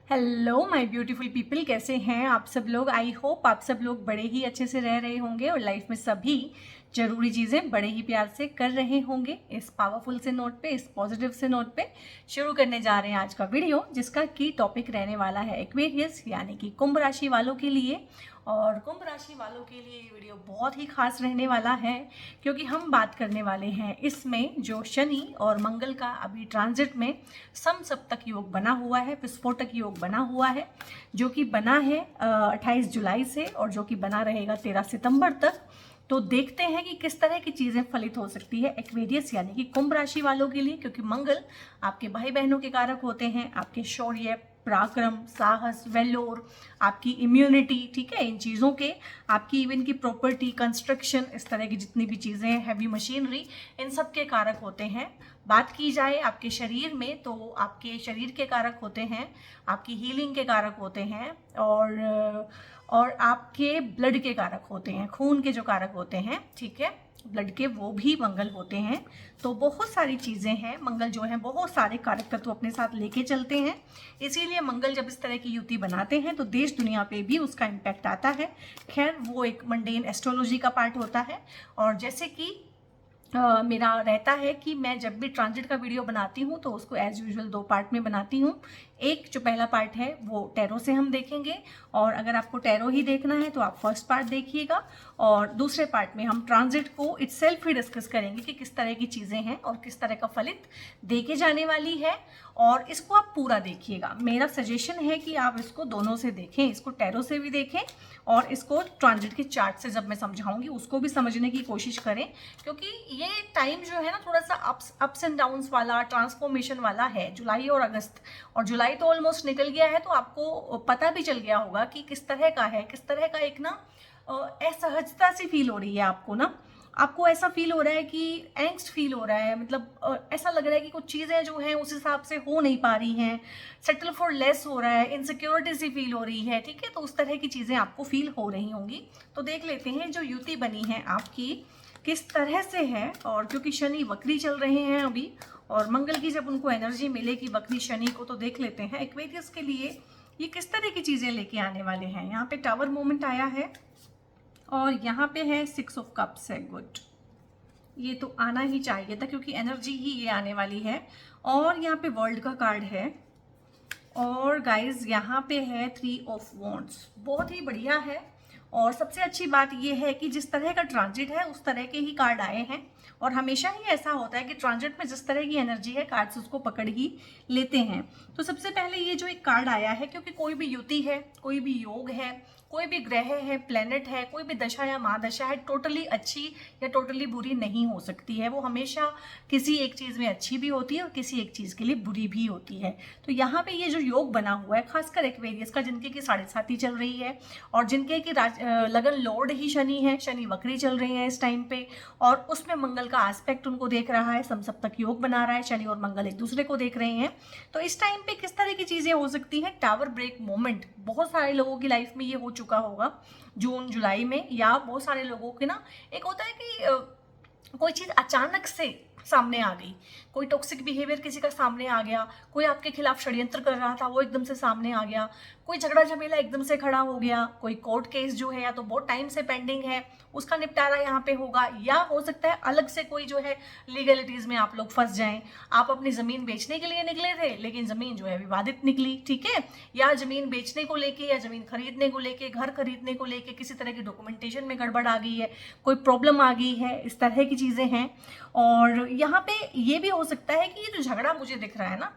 Hello my beautiful people, कैसे हैं आप सब लोग। आई होप आप सब लोग बड़े ही अच्छे से रह रहे होंगे और लाइफ में सभी जरूरी चीज़ें बड़े ही प्यार से कर रहे होंगे। इस पावरफुल से नोट पे, इस पॉजिटिव से नोट पे शुरू करने जा रहे हैं आज का वीडियो, जिसका की टॉपिक रहने वाला है एक्वेरियस यानी कि कुंभ राशि वालों के लिए। और कुंभ राशि वालों के लिए ये वीडियो बहुत ही खास रहने वाला है, क्योंकि हम बात करने वाले हैं इसमें जो शनि और मंगल का अभी ट्रांजिट में समसप्तक योग बना हुआ है, विस्फोटक योग बना हुआ है, जो कि बना है 28 जुलाई से और जो कि बना रहेगा 13 सितंबर तक। तो देखते हैं कि किस तरह की चीज़ें फलित हो सकती है एक्वेरियस यानी कि कुंभ राशि वालों के लिए, क्योंकि मंगल आपके भाई बहनों के कारक होते हैं, आपके शौर्य, पराक्रम, साहस, वेल्लोर, आपकी इम्यूनिटी, ठीक है, इन चीज़ों के, आपकी इवन की प्रॉपर्टी, कंस्ट्रक्शन, इस तरह की जितनी भी चीज़ें हैं, हैवी मशीनरी, इन सब के कारक होते हैं। बात की जाए आपके शरीर में तो आपके शरीर के कारक होते हैं, आपकी हीलिंग के कारक होते हैं, और आपके ब्लड के कारक होते हैं, खून के जो कारक होते हैं, ठीक है, ब्लड के, वो भी मंगल होते हैं। तो बहुत सारी चीज़ें हैं, मंगल जो है बहुत सारे कारक तत्व अपने साथ लेके चलते हैं। इसीलिए मंगल जब इस तरह की युति बनाते हैं तो देश दुनिया पे भी उसका इम्पैक्ट आता है। खैर, वो एक मंडेन एस्ट्रोलॉजी का पार्ट होता है। और जैसे कि मेरा रहता है कि मैं जब भी ट्रांजिट का वीडियो बनाती हूँ तो उसको एज यूजुअल दो पार्ट में बनाती हूँ। एक जो पहला पार्ट है वो टैरो से हम देखेंगे, और अगर आपको टैरो ही देखना है तो आप फर्स्ट पार्ट देखिएगा, और दूसरे पार्ट में हम ट्रांजिट को इटसेल्फ ही डिस्कस करेंगे कि किस तरह की चीज़ें हैं और किस तरह का फलित देके जाने वाली है। और इसको आप पूरा देखिएगा। मेरा सजेशन है कि आप इसको दोनों से देखें, इसको टैरो से भी देखें और इसको ट्रांजिट के चार्ट से जब मैं समझाऊंगी उसको भी समझने की कोशिश करें, क्योंकि ये टाइम जो है ना थोड़ा सा अप्स एंड डाउन्स वाला, ट्रांसफॉर्मेशन वाला है, जुलाई और अगस्त। और जुलाई तो ऑलमोस्ट निकल गया है, तो आपको पता भी चल गया होगा कि किस तरह का है, किस तरह का एक ना असहजता सी फील हो रही है आपको ना। आपको ऐसा फील हो रहा है कि एंग्स्ट फील हो रहा है, मतलब ऐसा लग रहा है कि कुछ चीज़ें जो हैं उस हिसाब से हो नहीं पा रही हैं, सेटल फॉर लेस हो रहा है, इनसिक्योरिटी सी फील हो रही है, ठीक है। तो उस तरह की चीज़ें आपको फील हो रही होंगी। तो देख लेते हैं जो युति बनी है आपकी किस तरह से है। और क्योंकि शनि वक्री चल रहे हैं अभी, और मंगल की जब उनको एनर्जी मिलेगी वक्री शनि को, तो देख लेते हैं एक्वेरियस के लिए ये किस तरह की चीज़ें लेके आने वाले हैं। यहाँ पे टावर मोमेंट आया है और यहाँ पे है 6 ऑफ कप्स है, गुड। ये तो आना ही चाहिए था क्योंकि एनर्जी ही ये आने वाली है। और यहाँ पे वर्ल्ड का कार्ड है, और गाइज यहाँ पे है 3 ऑफ वॉन्ड्स, बहुत ही बढ़िया है। और सबसे अच्छी बात ये है कि जिस तरह का ट्रांजिट है उस तरह के ही कार्ड आए हैं, और हमेशा ही ऐसा होता है कि ट्रांजिट में जिस तरह की एनर्जी है कार्ड्स उसको पकड़ ही लेते हैं। तो सबसे पहले ये जो एक कार्ड आया है, क्योंकि कोई भी युति है, कोई भी योग है, कोई भी ग्रह है, प्लेनेट है, कोई भी दशा या महादशा है, टोटली अच्छी या टोटली बुरी नहीं हो सकती है। वो हमेशा किसी एक चीज़ में अच्छी भी होती है और किसी एक चीज़ के लिए बुरी भी होती है। तो यहाँ पे ये जो योग बना हुआ है, खासकर एक्वेरियस का, जिनके की 7.5 चल रही है और जिनके की लगन लॉर्ड ही शनि है, शनि वक्री चल रही है इस टाइम पे, और उसमें मंगल का एस्पेक्ट उनको देख रहा है, समसप्तक योग बना रहा है, शनि और मंगल एक दूसरे को देख रहे हैं। तो इस टाइम पे किस तरह की चीज़ें हो सकती हैं, टावर ब्रेक मोमेंट बहुत सारे लोगों की लाइफ में ये हो चुका होगा जून जुलाई में, या बहुत सारे लोगों के ना एक होता है कि कोई चीज़ अचानक से सामने आ गई, कोई टॉक्सिक बिहेवियर किसी का सामने आ गया, कोई आपके खिलाफ षड्यंत्र कर रहा था वो एकदम से सामने आ गया, कोई झगड़ा झमेला एकदम से खड़ा हो गया, कोई कोर्ट केस जो है या तो बहुत टाइम से पेंडिंग है उसका निपटारा यहाँ पे होगा, या हो सकता है अलग से कोई जो है लीगलिटीज में आप लोग फंस जाएं। आप अपनी जमीन बेचने के लिए निकले थे लेकिन जमीन जो है विवादित निकली, ठीक है, या जमीन बेचने को लेके या जमीन खरीदने को लेके, घर खरीदने को लेके किसी तरह की डॉक्यूमेंटेशन में गड़बड़ आ गई है, कोई प्रॉब्लम आ गई है, इस तरह की चीज़ें हैं। और यहाँ पे ये भी हो सकता है कि ये जो झगड़ा मुझे दिख रहा है ना,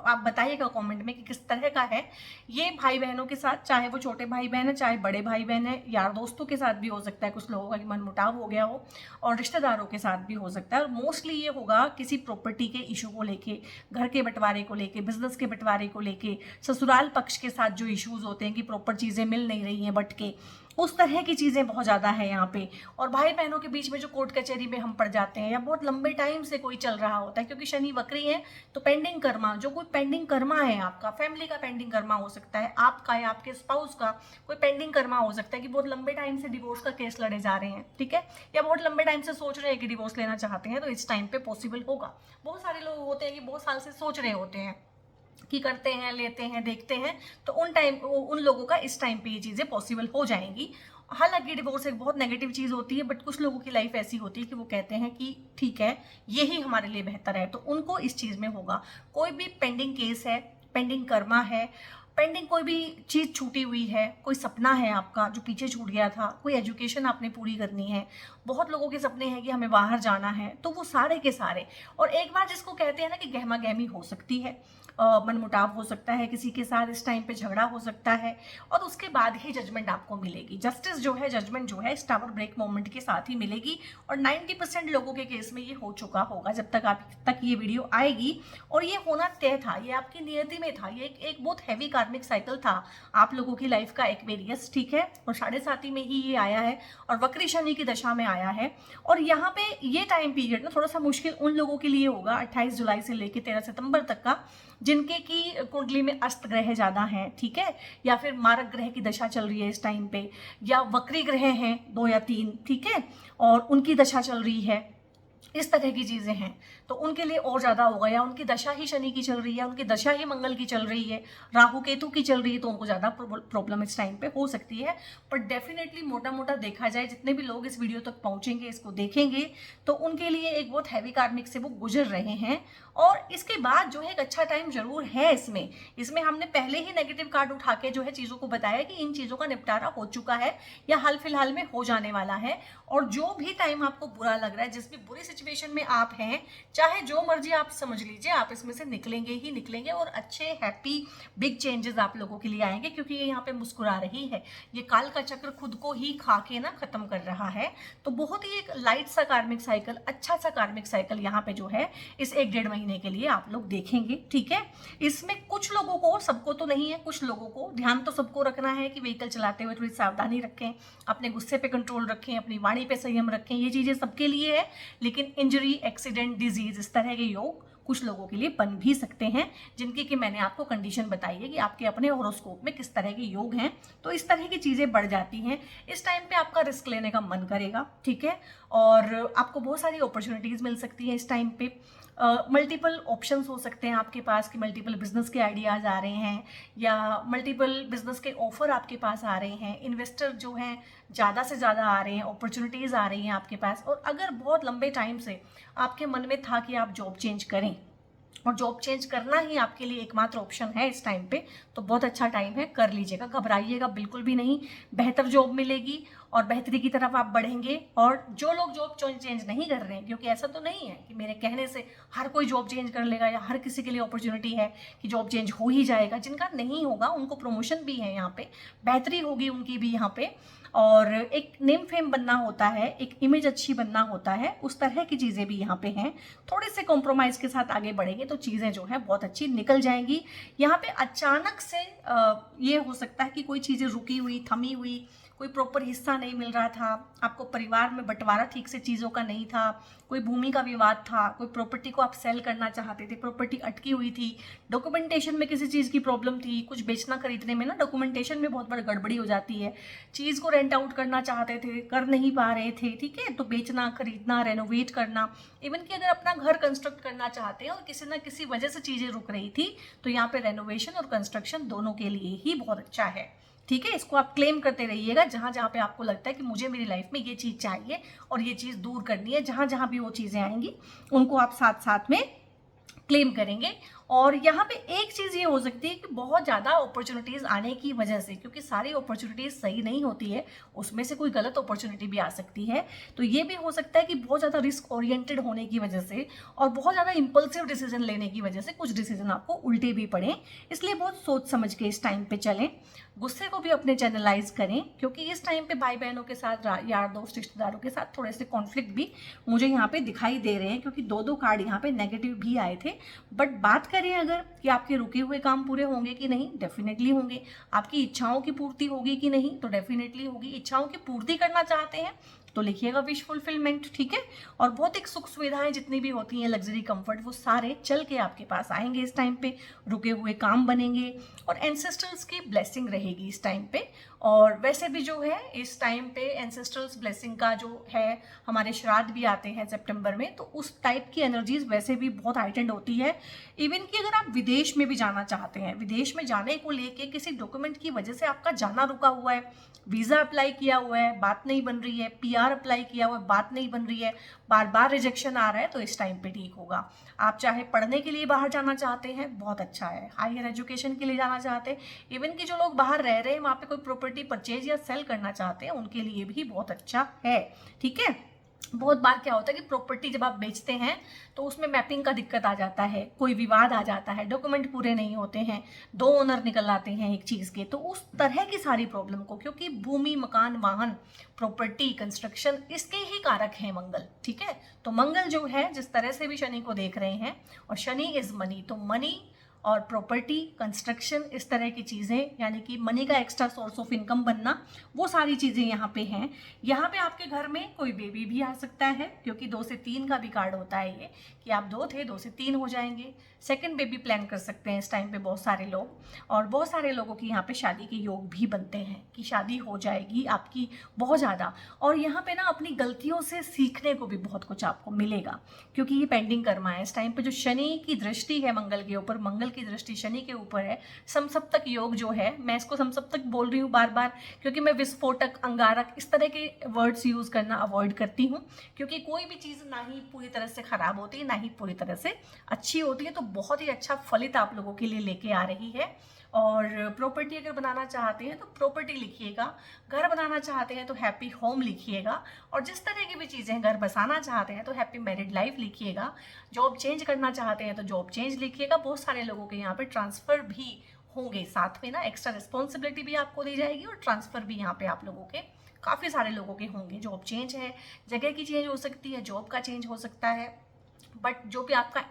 आप बताइएगा कमेंट में कि किस तरह का है। ये भाई बहनों के साथ, चाहे वो छोटे भाई बहन है चाहे बड़े भाई बहन है, यार दोस्तों के साथ भी हो सकता है, कुछ लोगों का मनमुटाव हो गया हो, और रिश्तेदारों के साथ भी हो सकता है। और मोस्टली ये होगा किसी प्रॉपर्टी के इशू को लेके, घर के बंटवारे को लेके, बिजनेस के बंटवारे को लेके, ससुराल पक्ष के साथ जो इश्यूज होते हैं कि प्रॉपर चीज़ें मिल नहीं रही हैं बट के, उस तरह की चीज़ें बहुत ज़्यादा है यहाँ पे। और भाई बहनों के बीच में जो कोर्ट कचहरी में हम पड़ जाते हैं, या बहुत लंबे टाइम से कोई चल रहा होता है, क्योंकि शनि वक्री है तो पेंडिंग कर्मा, जो कोई पेंडिंग कर्मा है आपका, फैमिली का पेंडिंग कर्मा हो सकता है, आपका या आपके स्पाउस का कोई पेंडिंग कर्मा हो सकता है कि बहुत लंबे टाइम से डिवोर्स का केस लड़े जा रहे हैं, ठीक है, या बहुत लंबे टाइम से सोच रहे हैं कि डिवोर्स लेना चाहते हैं, तो इस टाइम पे पॉसिबल होगा। बहुत सारे लोग होते हैं कि बहुत साल से सोच रहे होते हैं कि करते हैं, लेते हैं, देखते हैं, तो उन लोगों का इस टाइम पे ये चीज़ें पॉसिबल हो जाएंगी। हालांकि डिवोर्स एक बहुत नेगेटिव चीज़ होती है, बट कुछ लोगों की लाइफ ऐसी होती है कि वो कहते हैं कि ठीक है, यही हमारे लिए बेहतर है, तो उनको इस चीज़ में होगा। कोई भी पेंडिंग केस है, पेंडिंग कर्मा है, पेंडिंग कोई भी चीज़ छूटी हुई है, कोई सपना है आपका जो पीछे छूट गया था, कोई एजुकेशन आपने पूरी करनी है, बहुत लोगों के सपने हैं कि हमें बाहर जाना है, तो वो सारे के सारे। और एक बार जिसको कहते हैं ना कि गहमा गहमी हो सकती है, मनमुटाव हो सकता है किसी के साथ, इस टाइम पे झगड़ा हो सकता है, और उसके बाद ही जजमेंट आपको मिलेगी। जस्टिस जो है, जजमेंट जो है, इस टावर ब्रेक मोमेंट के साथ ही मिलेगी। और 90% लोगों के केस में ये हो चुका होगा जब तक आप तक ये वीडियो आएगी। और ये होना तय था, ये आपकी नियति में था, ये एक बहुत हैवी कार्मिक साइकिल था आप लोगों की लाइफ का, एक्वेरियस, ठीक है। और 7.5 में ही ये आया है और वक्री शनि की दशा में आया है। और यहाँ पे ये टाइम पीरियड ना थोड़ा सा मुश्किल उन लोगों के लिए होगा 28 जुलाई से लेकर 13 सितंबर तक का, जिनके की कुंडली में अस्त ग्रह ज़्यादा हैं, ठीक है, या फिर मारक ग्रह की दशा चल रही है इस टाइम पे, या वक्री ग्रह हैं 2 या 3, ठीक है, और उनकी दशा चल रही है, इस तरह की चीज़ें हैं, तो उनके लिए और ज़्यादा होगा। या उनकी दशा ही शनि की चल रही है, उनकी दशा ही मंगल की चल रही है, राहु केतु की चल रही है, तो उनको ज़्यादा प्रॉब्लम इस टाइम पे हो सकती है। पर डेफिनेटली मोटा मोटा देखा जाए, जितने भी लोग इस वीडियो तक पहुँचेंगे, इसको देखेंगे, तो उनके लिए एक बहुत हैवी कार्मिक से वो गुजर रहे हैं। और इसके बाद जो है एक अच्छा टाइम जरूर है इसमें हमने पहले ही नेगेटिव कार्ड उठा के जो है चीज़ों को बताया कि इन चीज़ों का निपटारा हो चुका है या हाल फिलहाल में हो जाने वाला है। और जो भी टाइम आपको बुरा लग रहा है, जिस भी बुरी सिचुएशन में आप हैं, चाहे जो मर्जी आप समझ लीजिए, आप इसमें से निकलेंगे ही निकलेंगे, और अच्छे हैप्पी बिग चेंजेस आप लोगों के लिए आएंगे, क्योंकि ये यहाँ पे मुस्कुरा रही है। ये काल का चक्र खुद को ही खा के ना खत्म कर रहा है। तो बहुत ही एक लाइट सा कार्मिक साइकिल, अच्छा सा कार्मिक साइकिल यहाँ पे जो है इस 1-1.5 महीने के लिए आप लोग देखेंगे, ठीक है। इसमें कुछ लोगों को, सबको तो नहीं है, कुछ लोगों को ध्यान तो सबको रखना है कि व्हीकल चलाते हुए थोड़ी सावधानी रखें, अपने गुस्से पे कंट्रोल रखें, अपनी वाणी पे संयम रखें, ये चीज़ें सबके लिए है। लेकिन इंजरी, एक्सीडेंट, डिजीज, इस तरह के योग कुछ लोगों के लिए बन भी सकते हैं, जिनकी कि मैंने आपको कंडीशन बताई है कि आपके अपने हॉरोस्कोप में किस तरह के योग हैं, तो इस तरह की चीज़ें बढ़ जाती हैं। इस टाइम पे आपका रिस्क लेने का मन करेगा, ठीक है, और आपको बहुत सारी अपॉर्चुनिटीज़ मिल सकती हैं इस टाइम पे। मल्टीपल ऑप्शंस हो सकते हैं आपके पास कि मल्टीपल बिजनेस के आइडियाज़ आ रहे हैं, या मल्टीपल बिजनेस के ऑफर आपके पास आ रहे हैं, इन्वेस्टर जो हैं ज़्यादा से ज़्यादा आ रहे हैं, अपॉर्चुनिटीज़ आ रही हैं आपके पास। और अगर बहुत लंबे टाइम से आपके मन में था कि आप जॉब चेंज करें, और जॉब चेंज करना ही आपके लिए एकमात्र ऑप्शन है इस टाइम पे, तो बहुत अच्छा टाइम है, कर लीजिएगा, घबराइएगा बिल्कुल भी नहीं। बेहतर जॉब मिलेगी और बेहतरी की तरफ आप बढ़ेंगे। और जो लोग जॉब चेंज नहीं कर रहे हैं, क्योंकि ऐसा तो नहीं है कि मेरे कहने से हर कोई जॉब चेंज कर लेगा, या हर किसी के लिए अपॉर्चुनिटी है कि जॉब चेंज हो ही जाएगा। जिनका नहीं होगा उनको प्रमोशन भी है यहाँ पे, बेहतरी होगी उनकी भी यहाँ पे, और एक नेम फेम बनना होता है, एक इमेज अच्छी बनना होता है, उस तरह की चीज़ें भी यहाँ पे हैं। थोड़े से कॉम्प्रोमाइज़ के साथ आगे बढ़ेंगे तो चीज़ें जो है बहुत अच्छी निकल जाएंगी। यहाँ पे अचानक से ये हो सकता है कि कोई चीज़ें रुकी हुई, थमी हुई, कोई प्रॉपर हिस्सा नहीं मिल रहा था आपको, परिवार में बंटवारा ठीक से चीज़ों का नहीं था, कोई भूमि का विवाद था, कोई प्रॉपर्टी को आप सेल करना चाहते थे, प्रॉपर्टी अटकी हुई थी, डॉक्यूमेंटेशन में किसी चीज़ की प्रॉब्लम थी, कुछ बेचना खरीदने में ना डॉक्यूमेंटेशन में बहुत बड़ी गड़बड़ी हो जाती है, चीज़ को रेंट आउट करना चाहते थे, कर नहीं पा रहे थे, ठीक है, तो बेचना, खरीदना, रेनोवेट करना, इवन कि अगर अपना घर कंस्ट्रक्ट करना चाहते हैं और किसी ना किसी वजह से चीज़ें रुक रही थी, तो यहाँ पे रेनोवेशन और कंस्ट्रक्शन दोनों के लिए ही बहुत अच्छा है, ठीक है। इसको आप क्लेम करते रहिएगा जहाँ जहाँ पे आपको लगता है कि मुझे मेरी लाइफ में ये चीज़ चाहिए और ये चीज़ दूर करनी है, जहाँ जहाँ भी वो चीज़ें आएंगी उनको आप साथ साथ में क्लेम करेंगे। और यहाँ पे एक चीज़ ये हो सकती है कि बहुत ज़्यादा अपॉर्चुनिटीज़ आने की वजह से, क्योंकि सारी अपॉर्चुनिटीज़ सही नहीं होती है, उसमें से कोई गलत अपॉर्चुनिटी भी आ सकती है, तो ये भी हो सकता है कि बहुत ज़्यादा रिस्क ओरिएंटेड होने की वजह से और बहुत ज़्यादा इंपल्सिव डिसीजन लेने की वजह से कुछ डिसीजन आपको उल्टे भी पड़े, इसलिए बहुत सोच समझ के इस टाइम पे चलें। गुस्से को भी अपने चैनलाइज करें, क्योंकि इस टाइम पे भाई बहनों के साथ, यार दोस्त, रिश्तेदारों के साथ थोड़े से कॉन्फ्लिक्ट भी मुझे यहाँ पे दिखाई दे रहे हैं, क्योंकि 2-2 कार्ड यहाँ पे नेगेटिव भी आए थे। बट बात करें अगर कि आपके रुके हुए काम पूरे होंगे कि नहीं, डेफिनेटली होंगे। आपकी इच्छाओं की पूर्ति होगी कि नहीं, तो डेफिनेटली होगी। इच्छाओं की पूर्ति करना चाहते हैं तो लिखिएगा विश फुलफिलमेंट, ठीक है। और भौतिक सुख सुविधाएं जितनी भी होती हैं, लग्जरी कंफर्ट, वो सारे चल के आपके पास आएंगे इस टाइम पे, रुके हुए काम बनेंगे और एंसेस्टर्स की ब्लेसिंग रहेगी इस टाइम पे। और वैसे भी जो है इस टाइम पे एंसेस्टर्स ब्लेसिंग का जो है, हमारे श्राद्ध भी आते हैं सितंबर में, तो उस टाइप की एनर्जीज वैसे भी बहुत हाइटेंड होती है। इवन कि अगर आप विदेश में भी जाना चाहते हैं, विदेश में जाने को लेके किसी डॉक्यूमेंट की वजह से आपका जाना रुका हुआ है, वीज़ा अप्लाई किया हुआ है, बात नहीं बन रही है, पीआर अप्लाई किया हुआ है, बात नहीं बन रही है, बार बार रिजेक्शन आ रहा है, तो इस टाइम पे ठीक होगा। आप चाहे पढ़ने के लिए बाहर जाना चाहते हैं, बहुत अच्छा है। हायर एजुकेशन के लिए जाना चाहते हैं, इवन कि जो लोग बाहर रह रहे हैं, वहाँ पे कोई प्रॉपर्टी परचेज या सेल करना चाहते हैं, उनके लिए भी बहुत अच्छा है, ठीक है। बहुत बार क्या होता है कि प्रॉपर्टी जब आप बेचते हैं तो उसमें मैपिंग का दिक्कत आ जाता है, कोई विवाद आ जाता है, डॉक्यूमेंट पूरे नहीं होते हैं, दो ओनर निकल आते हैं एक चीज़ के, तो उस तरह की सारी प्रॉब्लम को, क्योंकि भूमि, मकान, वाहन, प्रॉपर्टी, कंस्ट्रक्शन, इसके ही कारक हैं मंगल, ठीक है। तो मंगल जो है, जिस तरह से भी शनि को देख रहे हैं, और शनि इज मनी, तो मनी और प्रॉपर्टी, कंस्ट्रक्शन, इस तरह की चीज़ें, यानी कि मनी का एक्स्ट्रा सोर्स ऑफ इनकम बनना, वो सारी चीज़ें यहाँ पे हैं। यहाँ पे आपके घर में कोई बेबी भी आ सकता है, क्योंकि 2 से 3 का भी कार्ड होता है ये, कि आप 2 थे, 2 से 3 हो जाएंगे। सेकंड बेबी प्लान कर सकते हैं इस टाइम पे बहुत सारे लोग, और बहुत सारे लोगों की यहाँ पे शादी के योग भी बनते हैं कि शादी हो जाएगी आपकी बहुत ज़्यादा। और यहाँ पे ना अपनी गलतियों से सीखने को भी बहुत कुछ आपको मिलेगा, क्योंकि ये पेंडिंग कर्मा है इस टाइम पे। जो शनि की दृष्टि है मंगल के ऊपर, मंगल की दृष्टि शनि के ऊपर है, समसप्तक योग जो है, मैं इसको समसप्तक बोल रही हूँ बार बार, क्योंकि मैं विस्फोटक, अंगारक, इस तरह के वर्ड्स यूज़ करना अवॉइड करती हूँ, क्योंकि कोई भी चीज़ ना ही पूरी तरह से खराब होती है, ना ही पूरी तरह से अच्छी होती है। तो बहुत ही अच्छा फलित आप लोगों के लिए लेके आ रही है। और प्रॉपर्टी अगर बनाना चाहते हैं तो प्रॉपर्टी लिखिएगा, घर बनाना चाहते हैं तो हैप्पी होम लिखिएगा, और जिस तरह की भी चीज़ें, घर बसाना चाहते हैं तो हैप्पी मैरिड लाइफ लिखिएगा, जॉब चेंज करना चाहते हैं तो जॉब चेंज लिखिएगा। बहुत सारे लोगों के यहाँ पे ट्रांसफ़र भी होंगे साथ में ना, एक्स्ट्रा रिस्पॉन्सिबिलिटी भी आपको दी जाएगी और ट्रांसफ़र भी यहाँ पे आप लोगों के काफ़ी सारे लोगों के होंगे। जॉब चेंज है, जगह की चेंज हो सकती है, जॉब का चेंज हो सकता है, बट जो भी आपका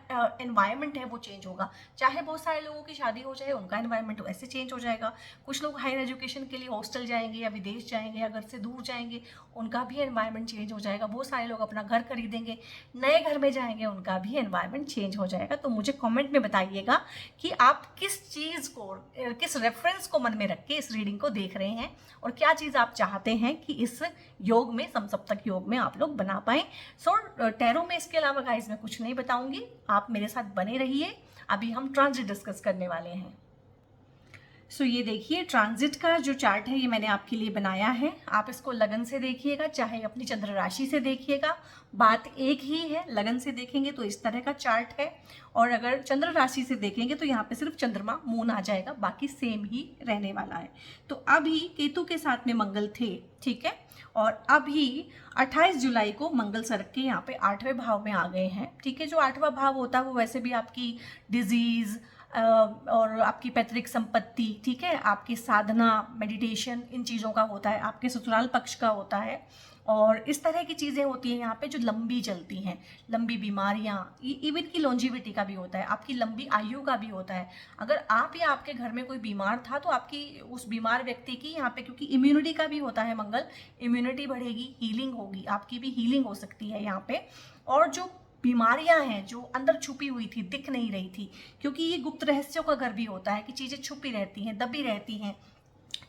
एनवायरनमेंट है वो चेंज होगा। चाहे बहुत सारे लोगों की शादी हो जाए, उनका एनवायरनमेंट वैसे चेंज हो जाएगा। कुछ लोग हायर एजुकेशन के लिए हॉस्टल जाएंगे या विदेश जाएंगे या घर से दूर जाएंगे, उनका भी एनवायरनमेंट चेंज हो जाएगा। बहुत सारे लोग अपना घर खरीदेंगे, नए घर में जाएंगे, उनका भी एनवायरनमेंट चेंज हो जाएगा। तो मुझे कॉमेंट में बताइएगा कि आप किस चीज़ को, किस रेफरेंस को मन में रख के इस रीडिंग को देख रहे हैं, और क्या चीज़ आप चाहते हैं कि इस योग में, समसप्तक योग में आप लोग बना पाएँ। सो टैरो में इसके अलावा गाइस मैं कुछ नहीं बताऊंगी, आप मेरे साथ बने रहिए। अभी हम ट्रांजिट डिस्कस करने वाले हैं। सो ये देखिए, ट्रांजिट का जो चार्ट है ये मैंने आपके लिए बनाया है। आप इसको लगन से देखिएगा, चाहे अपनी चंद्र राशि से देखिएगा, बात एक ही है। लगन से देखेंगे तो इस तरह का चार्ट है, और अगर चंद्र राशि से देखेंगे तो यहाँ पे सिर्फ चंद्रमा, मून आ जाएगा, बाकी सेम ही रहने वाला है। तो अभी केतु के साथ में मंगल थे, ठीक है, और अभी 28 जुलाई को मंगल सरक के यहाँ पे 8वें भाव में आ गए हैं, ठीक है। जो 8वां भाव होता है वो वैसे भी आपकी डिजीज़ और आपकी पैतृक संपत्ति, ठीक है, आपकी साधना, मेडिटेशन, इन चीज़ों का होता है, आपके ससुराल पक्ष का होता है, और इस तरह की चीज़ें होती हैं यहाँ पे जो लंबी चलती हैं। लंबी बीमारियाँ, इवन की लॉन्जिविटी का भी होता है, आपकी लंबी आयु का भी होता है। अगर आप या आपके घर में कोई बीमार था तो आपकी उस बीमार व्यक्ति की यहाँ पे, क्योंकि इम्यूनिटी का भी होता है मंगल, इम्यूनिटी बढ़ेगी, हीलिंग होगी, आपकी भी हीलिंग हो सकती है यहाँ पे। और जो बीमारियां हैं जो अंदर छुपी हुई थी, दिख नहीं रही थी, क्योंकि ये गुप्त रहस्यों का घर भी होता है कि चीज़ें छुपी रहती हैं, दबी रहती हैं,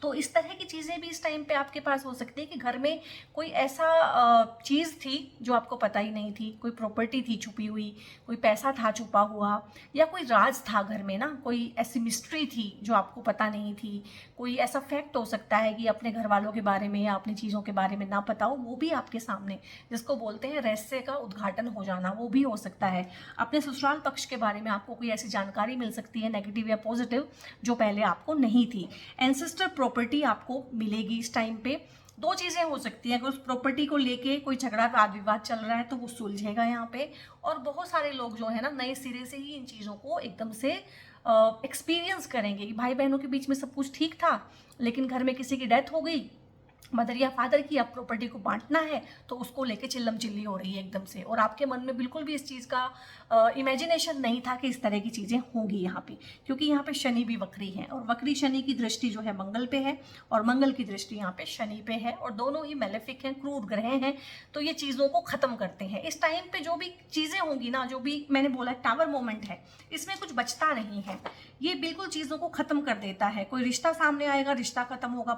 तो इस तरह की चीज़ें भी इस टाइम पे आपके पास हो सकती है कि घर में कोई ऐसा चीज़ थी जो आपको पता ही नहीं थी, कोई प्रॉपर्टी थी छुपी हुई, कोई पैसा था छुपा हुआ, या कोई राज था घर में ना, कोई ऐसी मिस्ट्री थी जो आपको पता नहीं थी, कोई ऐसा फैक्ट हो सकता है कि अपने घर वालों के बारे में या अपनी चीज़ों के बारे में ना पता हो, वो भी आपके सामने, जिसको बोलते हैं रहस्य का उद्घाटन हो जाना, वो भी हो सकता है। अपने ससुराल पक्ष के बारे में आपको कोई ऐसी जानकारी मिल सकती है, नेगेटिव या पॉजिटिव, जो पहले आपको नहीं थी। एंसेस्टर प्रॉपर्टी आपको मिलेगी इस टाइम पे। दो चीज़ें हो सकती हैं, अगर उस प्रॉपर्टी को लेके कोई झगड़ा, वाद विवाद चल रहा है तो वो सुलझेगा यहाँ पे, और बहुत सारे लोग जो है ना नए सिरे से ही इन चीज़ों को एकदम से एक्सपीरियंस करेंगे कि भाई बहनों के बीच में सब कुछ ठीक था, लेकिन घर में किसी की डेथ हो गई, मदर या फादर की अब प्रॉपर्टी को बांटना है तो उसको लेके चिल्लम चिल्ली हो रही है एकदम से, और आपके मन में बिल्कुल भी इस चीज़ का इमेजिनेशन नहीं था कि इस तरह की चीज़ें होंगी यहाँ पे, क्योंकि यहाँ पे शनि भी वक्री है और वक्री शनि की दृष्टि जो है मंगल पे है और मंगल की दृष्टि यहाँ पे शनि पे है और दोनों ही मेलेफिक हैं, क्रूर ग्रह हैं, तो ये चीज़ों को ख़त्म करते हैं। इस टाइम पे जो भी चीज़ें होंगी ना, जो भी मैंने बोला टावर मोमेंट है, इसमें कुछ बचता नहीं है, ये बिल्कुल चीज़ों को ख़त्म कर देता है। कोई रिश्ता सामने आएगा, रिश्ता खत्म होगा,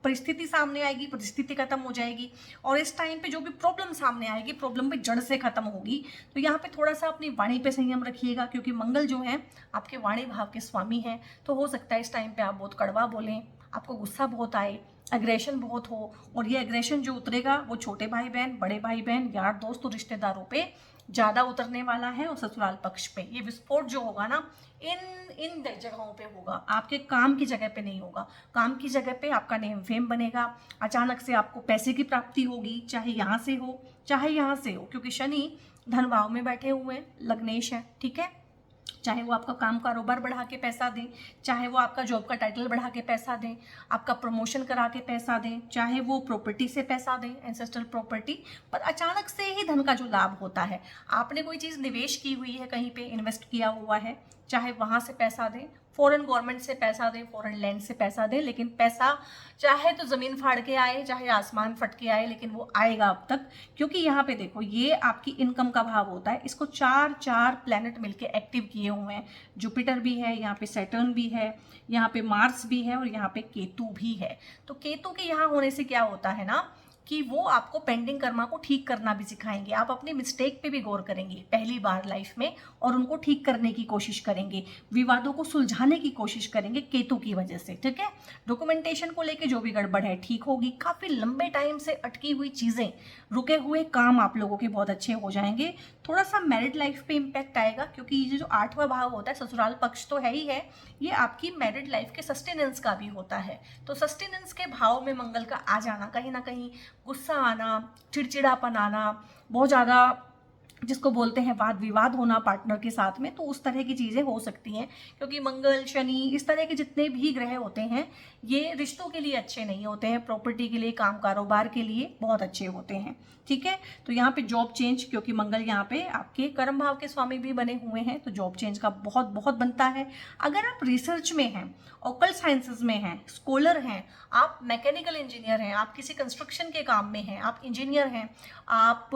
परिस्थिति सामने आएगी, परिस्थिति खत्म हो जाएगी, और इस टाइम पे जो भी प्रॉब्लम सामने आएगी, प्रॉब्लम भी जड़ से खत्म होगी। तो यहाँ पे थोड़ा सा अपनी वाणी पे संयम रखिएगा, क्योंकि मंगल जो है आपके वाणी भाव के स्वामी हैं, तो हो सकता है इस टाइम पे आप बहुत कड़वा बोलें, आपको गुस्सा बहुत आए, एग्रेशन बहुत हो, और ये एग्रेशन जो उतरेगा वो छोटे भाई बहन, बड़े भाई बहन, यार दोस्त और रिश्तेदारों पे ज़्यादा उतरने वाला है, और ससुराल पक्ष पे ये विस्फोट जो होगा ना इन जगहों पे होगा, आपके काम की जगह पे नहीं होगा। काम की जगह पे आपका नेम फेम बनेगा, अचानक से आपको पैसे की प्राप्ति होगी, चाहे यहाँ से हो चाहे यहाँ से हो, क्योंकि शनि धन भाव में बैठे हुए हैं, लग्नेश है, ठीक है। चाहे वो आपका काम कारोबार बढ़ा के पैसा दें, चाहे वो आपका जॉब का टाइटल बढ़ा के पैसा दें, आपका प्रमोशन करा के पैसा दें, चाहे वो प्रॉपर्टी से पैसा दें, एंसेस्ट्रल प्रॉपर्टी, पर अचानक से ही धन का जो लाभ होता है, आपने कोई चीज़ निवेश की हुई है, कहीं पे इन्वेस्ट किया हुआ है, चाहे वहाँ से पैसा दें, फॉरेन गवर्नमेंट से पैसा दें, फॉरेन लैंड से पैसा दें, लेकिन पैसा चाहे तो ज़मीन फाड़ के आए, चाहे आसमान फट के आए, लेकिन वो आएगा अब तक, क्योंकि यहाँ पे देखो ये आपकी इनकम का भाव होता है। इसको चार प्लैनेट मिलके एक्टिव किए हुए हैं, जुपिटर भी है यहाँ पे, सैटर्न भी है यहाँ पे, मार्स भी है और यहाँ पे केतु भी है। तो केतु के यहाँ होने से क्या होता है ना कि वो आपको पेंडिंग कर्मा को ठीक करना भी सिखाएंगे, आप अपनी मिस्टेक पे भी गौर करेंगे पहली बार लाइफ में, और उनको ठीक करने की कोशिश करेंगे, विवादों को सुलझाने की कोशिश करेंगे केतु की वजह से, ठीक है। डॉक्यूमेंटेशन को लेके जो भी गड़बड़ है ठीक होगी, काफ़ी लंबे टाइम से अटकी हुई चीज़ें, रुके हुए काम आप लोगों के बहुत अच्छे हो जाएंगे। थोड़ा सा मैरिड लाइफ पे इम्पैक्ट आएगा, क्योंकि ये जो 8वां भाव होता है, ससुराल पक्ष तो है ही है, ये आपकी मैरिड लाइफ के सस्टेनेंस का भी होता है। तो सस्टेनेंस के भाव में मंगल का आ जाना, कहीं ना कहीं गुस्सा आना, चिड़चिड़ापन आना, बहुत ज़्यादा जिसको बोलते हैं वाद विवाद होना पार्टनर के साथ में, तो उस तरह की चीज़ें हो सकती हैं, क्योंकि मंगल शनि इस तरह के जितने भी ग्रह होते हैं ये रिश्तों के लिए अच्छे नहीं होते हैं, प्रॉपर्टी के लिए, काम कारोबार के लिए बहुत अच्छे होते हैं, ठीक है। तो यहाँ पे जॉब चेंज, क्योंकि मंगल यहाँ पे आपके कर्म भाव के स्वामी भी बने हुए हैं, तो जॉब चेंज का बहुत बहुत बनता है। अगर आप रिसर्च में हैं, ऑकल्ट साइंसेस में हैं, स्कॉलर हैं, आप मैकेनिकल इंजीनियर हैं, आप किसी कंस्ट्रक्शन के काम में हैं, आप इंजीनियर हैं, आप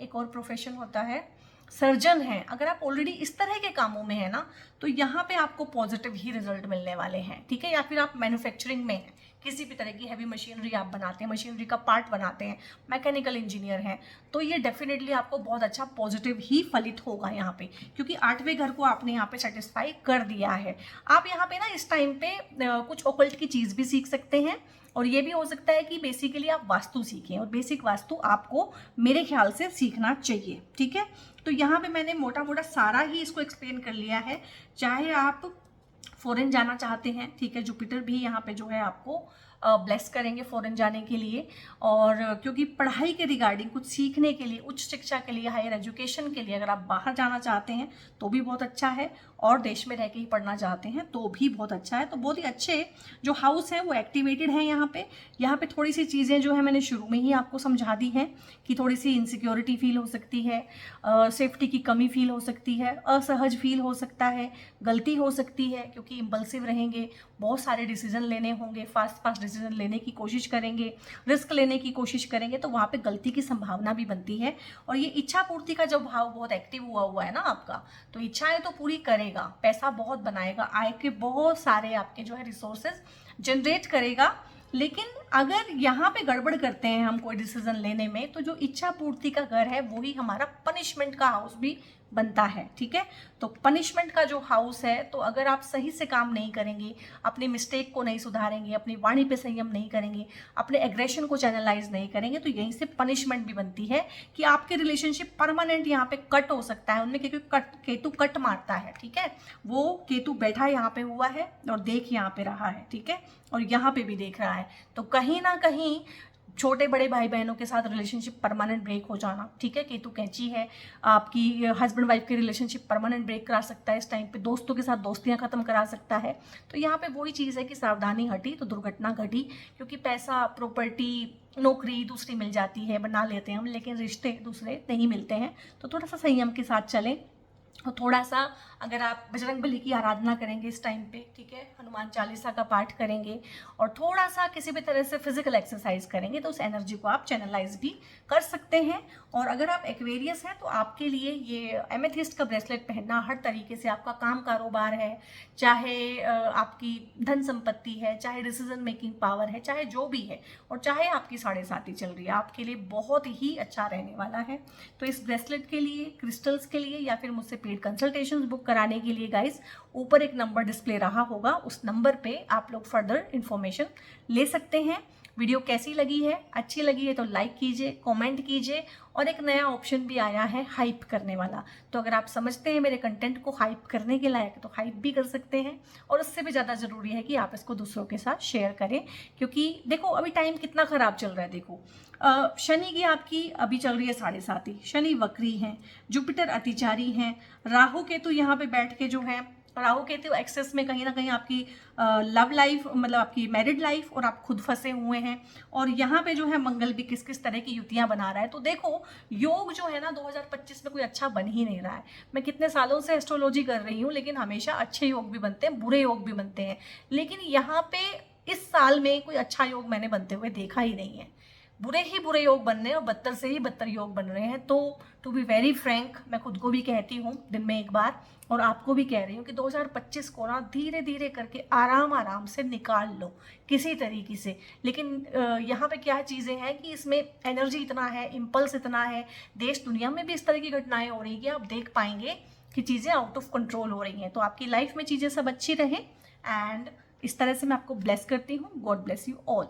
एक और प्रोफेशन होता है सर्जन हैं, अगर आप ऑलरेडी इस तरह के कामों में हैं ना, तो यहाँ पे आपको पॉजिटिव ही रिजल्ट मिलने वाले हैं, ठीक है। या फिर आप मैन्युफैक्चरिंग में हैं, किसी भी तरह की हैवी मशीनरी आप बनाते हैं, मशीनरी का पार्ट बनाते हैं, मैकेनिकल इंजीनियर हैं, तो ये डेफिनेटली आपको बहुत अच्छा पॉजिटिव ही फलित होगा यहाँ पे, क्योंकि 8वें घर को आपने यहाँ पे सेटिस्फाई कर दिया है। आप यहाँ पे ना इस टाइम पे कुछ ऑकल्ट की चीज़ भी सीख सकते हैं, और ये भी हो सकता है कि बेसिकली आप वास्तु सीखें, और बेसिक वास्तु आपको मेरे ख्याल से सीखना चाहिए, ठीक है। तो यहाँ पे मैंने मोटा मोटा सारा ही इसको एक्सप्लेन कर लिया है। चाहे आप फॉरेन जाना चाहते हैं, ठीक है, जुपिटर भी यहाँ पे जो है आपको ब्लेस करेंगे फॉरेन जाने के लिए, और क्योंकि पढ़ाई के रिगार्डिंग कुछ सीखने के लिए, उच्च शिक्षा के लिए, हायर एजुकेशन के लिए अगर आप बाहर जाना चाहते हैं तो भी बहुत अच्छा है, और देश में रह के ही पढ़ना चाहते हैं तो भी बहुत अच्छा है। तो बहुत ही अच्छे जो हाउस है वो एक्टिवेटेड है यहाँ पे थोड़ी सी चीज़ें जो है मैंने शुरू में ही आपको समझा दी हैं कि थोड़ी सी इनसिक्योरिटी फील हो सकती है, सेफ्टी की कमी फील हो सकती है, असहज फील हो सकता है, गलती हो सकती है, क्योंकि इम्पल्सिव रहेंगे, बहुत सारे डिसीजन लेने होंगे, फास्ट डिसीजन लेने की कोशिश करेंगे, रिस्क लेने की कोशिश करेंगे, तो वहाँ पे गलती की संभावना भी बनती है। और ये इच्छा पूर्ति का जो भाव बहुत एक्टिव हुआ है ना आपका, तो इच्छाएं तो पूरी करेगा, पैसा बहुत बनाएगा, आय के बहुत सारे आपके जो है रिसोर्सेज जनरेट करेगा। लेकिन अगर यहाँ पे गड़बड़ करते हैं हम कोई डिसीजन लेने में, तो जो इच्छा पूर्ति का घर है वही हमारा पनिशमेंट का हाउस भी बनता है, ठीक है। तो पनिशमेंट का जो हाउस है, तो अगर आप सही से काम नहीं करेंगे, अपनी मिस्टेक को नहीं सुधारेंगे, अपनी वाणी पे संयम नहीं करेंगे, अपने एग्रेशन को चैनलाइज नहीं करेंगे, तो यहीं से पनिशमेंट भी बनती है कि आपके रिलेशनशिप परमानेंट यहाँ पे कट हो सकता है उनमें, क्योंकि केतु कट मारता है, ठीक है। वो केतु बैठा यहाँ पे हुआ है और देख यहाँ पे रहा है, ठीक है, और यहाँ पे भी देख रहा है, तो कहीं ना कहीं छोटे बड़े भाई बहनों के साथ रिलेशनशिप परमानेंट ब्रेक हो जाना, ठीक है। केतु कैंची है, आपकी हस्बैंड वाइफ की रिलेशनशिप परमानेंट ब्रेक करा सकता है इस टाइम पे, दोस्तों के साथ दोस्तियां खत्म करा सकता है। तो यहाँ पे वही चीज़ है कि सावधानी हटी तो दुर्घटना घटी, क्योंकि पैसा, प्रॉपर्टी, नौकरी दूसरी मिल जाती है, बना लेते हैं हम, लेकिन रिश्ते दूसरे नहीं मिलते हैं। तो थोड़ा सा संयम के साथ चलें। और थोड़ा सा अगर आप बजरंगबली की आराधना करेंगे इस टाइम पे, ठीक है, हनुमान चालीसा का पाठ करेंगे और थोड़ा सा किसी भी तरह से फिजिकल एक्सरसाइज करेंगे तो उस एनर्जी को आप चैनलाइज भी कर सकते हैं। और अगर आप एक्वेरियस हैं तो आपके लिए ये एमेथिस्ट का ब्रेसलेट पहनना हर तरीके से, आपका काम कारोबार है, चाहे आपकी धन संपत्ति है, चाहे डिसीजन मेकिंग पावर है, चाहे जो भी है, और चाहे आपकी 7.5 चल रही है, आपके लिए बहुत ही अच्छा रहने वाला है। तो इस ब्रेसलेट के लिए, क्रिस्टल्स के लिए या फिर मुझसे पेड कंसल्टेशंस बुक कराने के लिए गाइस, ऊपर एक नंबर डिस्प्ले रहा होगा, उस नंबर पे आप लोग फर्दर इंफॉर्मेशन ले सकते हैं। वीडियो कैसी लगी है, अच्छी लगी है तो लाइक कीजिए, कमेंट कीजिए। और एक नया ऑप्शन भी आया है हाइप करने वाला, तो अगर आप समझते हैं मेरे कंटेंट को हाइप करने के लायक तो हाइप भी कर सकते हैं। और उससे भी ज़्यादा ज़रूरी है कि आप इसको दूसरों के साथ शेयर करें, क्योंकि देखो अभी टाइम कितना ख़राब चल रहा है। देखो शनि की आपकी अभी चल रही है 7.5, शनि वक्री हैं, जुपिटर अतिचारी हैं, राहु केतु यहाँ पे बैठ के जो है, राहु केतु एक्सेस में कहीं ना कहीं आपकी लव लाइफ, मतलब आपकी मैरिड लाइफ, और आप खुद फंसे हुए हैं। और यहाँ पे जो है मंगल भी किस किस तरह की युतियां बना रहा है। तो देखो योग जो है ना 2025 में कोई अच्छा बन ही नहीं रहा है। मैं कितने सालों से एस्ट्रोलॉजी कर रही हूँ, लेकिन हमेशा अच्छे योग भी बनते हैं, बुरे योग भी बनते हैं, लेकिन यहाँ पे इस साल में कोई अच्छा योग मैंने बनते हुए देखा ही नहीं है। बुरे ही बुरे योग बन रहे हैं और बदतर से ही बदतर योग बन रहे हैं। तो टू बी वेरी फ्रैंक, मैं खुद को भी कहती हूँ दिन में एक बार, और आपको भी कह रही हूँ कि 2025 को ना धीरे धीरे करके आराम आराम से निकाल लो किसी तरीके से। लेकिन यहाँ पे क्या चीज़ें हैं कि इसमें एनर्जी इतना है, इम्पल्स इतना है, देश दुनिया में भी इस तरह की घटनाएं हो रही है कि आप देख पाएंगे कि चीज़ें आउट ऑफ कंट्रोल हो रही हैं। तो आपकी लाइफ में चीज़ें सब अच्छी रहें, एंड इस तरह से मैं आपको ब्लेस करती हूँ। God bless you all.